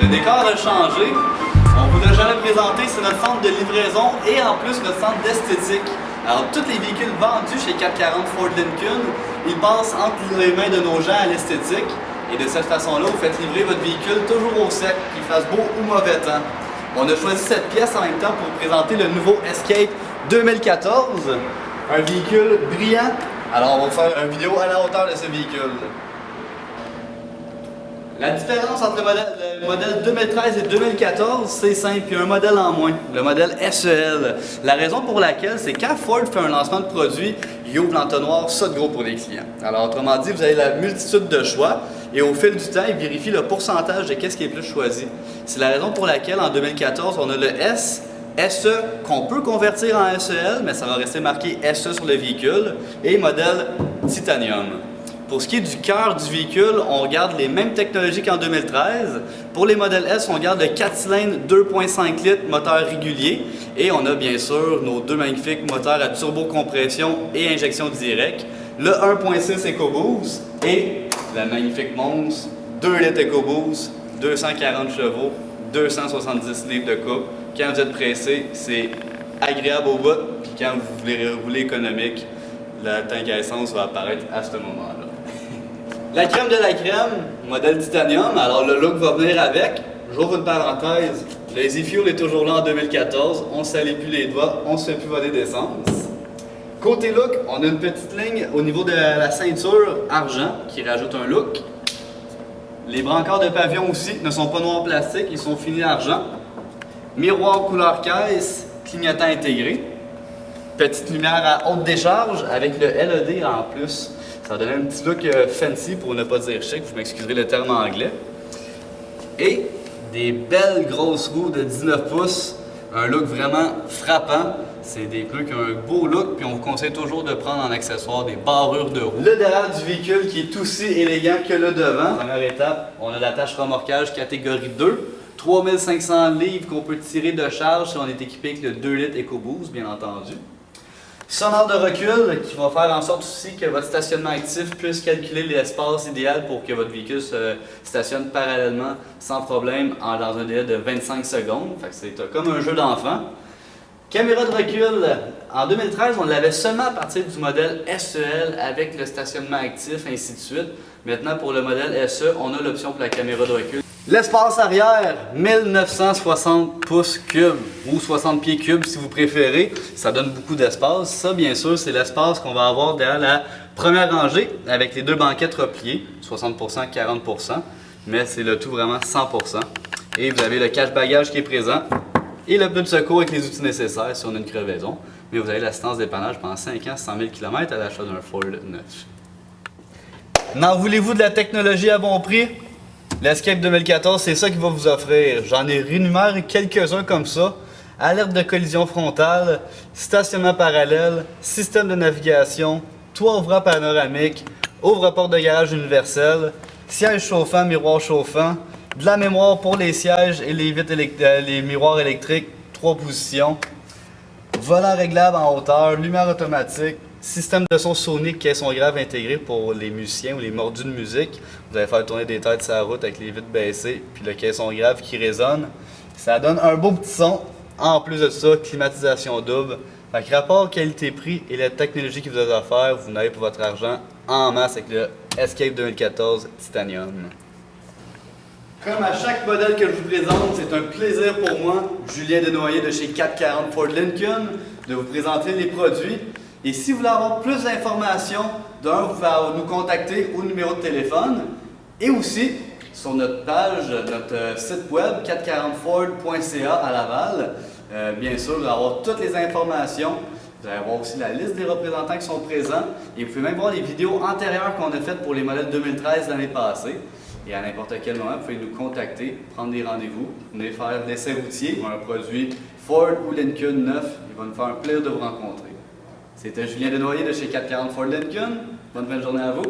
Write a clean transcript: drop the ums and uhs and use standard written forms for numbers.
le décor a changé. On vous l'a jamais présenté, c'est notre centre de livraison et en plus notre centre d'esthétique. Alors tous les véhicules vendus chez 440 Ford Lincoln, ils passent entre les mains de nos gens à l'esthétique. Et de cette façon-là, vous faites livrer votre véhicule toujours au sec, qu'il fasse beau ou mauvais temps. On a choisi cette pièce en même temps pour vous présenter le nouveau Escape 2014. Un véhicule brillant. Alors on va faire une vidéo à la hauteur de ce véhicule. La différence entre le modèle 2013 et 2014, c'est simple, il y a un modèle en moins, le modèle SEL. La raison pour laquelle, c'est quand Ford fait un lancement de produit, il ouvre l'entonnoir ça de gros pour les clients. Alors autrement dit, vous avez la multitude de choix et au fil du temps, il vérifie le pourcentage de qu'est-ce qui est plus choisi. C'est la raison pour laquelle en 2014, on a le S, SE qu'on peut convertir en SEL, mais ça va rester marqué SE sur le véhicule, et modèle Titanium. Pour ce qui est du cœur du véhicule, on regarde les mêmes technologies qu'en 2013. Pour les modèles S, on garde le 4 cylindres 2.5 litres moteur régulier. Et on a bien sûr nos deux magnifiques moteurs à turbocompression et injection directe. Le 1.6 EcoBoost et la magnifique monstre 2 litres EcoBoost, 240 chevaux, 270 livres de coupe. Quand vous êtes pressé, c'est agréable au bout. Puis quand vous voulez rouler économique, la tank à essence va apparaître à ce moment-là. La crème de la crème, modèle Titanium, alors le look va venir avec. J'ouvre une parenthèse, le Easy Fuel est toujours là en 2014, on ne se salit plus les doigts, on ne se fait plus voler d'essence. Côté look, on a une petite ligne au niveau de la ceinture argent qui rajoute un look. Les brancards de pavillon aussi ne sont pas noirs plastique, ils sont finis argent. Miroir couleur caisse, clignotant intégré. Petite lumière à haute décharge avec le LED en plus. Ça va donner un petit look fancy pour ne pas dire chic, vous m'excuserez le terme anglais. Et des belles grosses roues de 19 pouces, un look vraiment frappant. C'est des pneus qui ont un beau look, puis on vous conseille toujours de prendre en accessoire des barrures de roue. Le derrière du véhicule qui est aussi élégant que le devant. Première étape, on a l'attache remorquage catégorie 2. 3500 livres qu'on peut tirer de charge si on est équipé avec le 2 litres EcoBoost, bien entendu. Sonore de recul qui va faire en sorte aussi que votre stationnement actif puisse calculer l'espace idéal pour que votre véhicule se stationne parallèlement sans problème dans un délai de 25 secondes. Fait que c'est comme un jeu d'enfant. Caméra de recul, en 2013, on l'avait seulement à partir du modèle SEL avec le stationnement actif, ainsi de suite. Maintenant, pour le modèle SE, on a l'option pour la caméra de recul. L'espace arrière, 1960 pouces cubes ou 60 pieds cubes si vous préférez. Ça donne beaucoup d'espace. Ça, bien sûr, c'est l'espace qu'on va avoir derrière la première rangée avec les deux banquettes repliées, 60%, 40%. Mais c'est le tout vraiment 100%. Et vous avez le cache-bagage qui est présent et le pneu de secours avec les outils nécessaires si on a une crevaison. Mais vous avez l'assistance dépannage pendant 5 ans, 100 000 km à l'achat d'un Ford neuf. N'en voulez-vous de la technologie à bon prix? L'Escape 2014, c'est ça qu'il va vous offrir. J'en ai rénuméré quelques-uns comme ça. Alerte de collision frontale, stationnement parallèle, système de navigation, toit ouvrant panoramique, ouvre-porte de garage universel, siège chauffant, miroir chauffant, de la mémoire pour les sièges et les miroirs électriques, 3 positions, volant réglable en hauteur, lumière automatique, système de son sonique, caisson grave intégré pour les musiciens ou les mordus de musique. Vous allez faire tourner des têtes sur la route avec les vitres baissées, puis le caisson grave qui résonne. Ça donne un beau petit son. En plus de ça, climatisation double. Fait que rapport qualité-prix et la technologie qui vous a offert, vous n'avez pour votre argent en masse avec le Escape 2014 Titanium. Comme à chaque modèle que je vous présente, c'est un plaisir pour moi, Julien Desnoyers de chez 440 Ford Lincoln, de vous présenter les produits. Et si vous voulez avoir plus d'informations, vous pouvez nous contacter au numéro de téléphone et aussi sur notre page, notre site web 440ford.ca à Laval. Bien sûr, vous allez avoir toutes les informations. Vous allez avoir aussi la liste des représentants qui sont présents et vous pouvez même voir les vidéos antérieures qu'on a faites pour les modèles 2013 l'année passée. Et à n'importe quel moment, vous pouvez nous contacter, prendre des rendez-vous, venir faire l'essai routier ou un produit Ford ou Lincoln neuf. Il va nous faire un plaisir de vous rencontrer. C'était Julien Desnoyers de chez 440 Ford Lincoln. Bonne fin de journée à vous.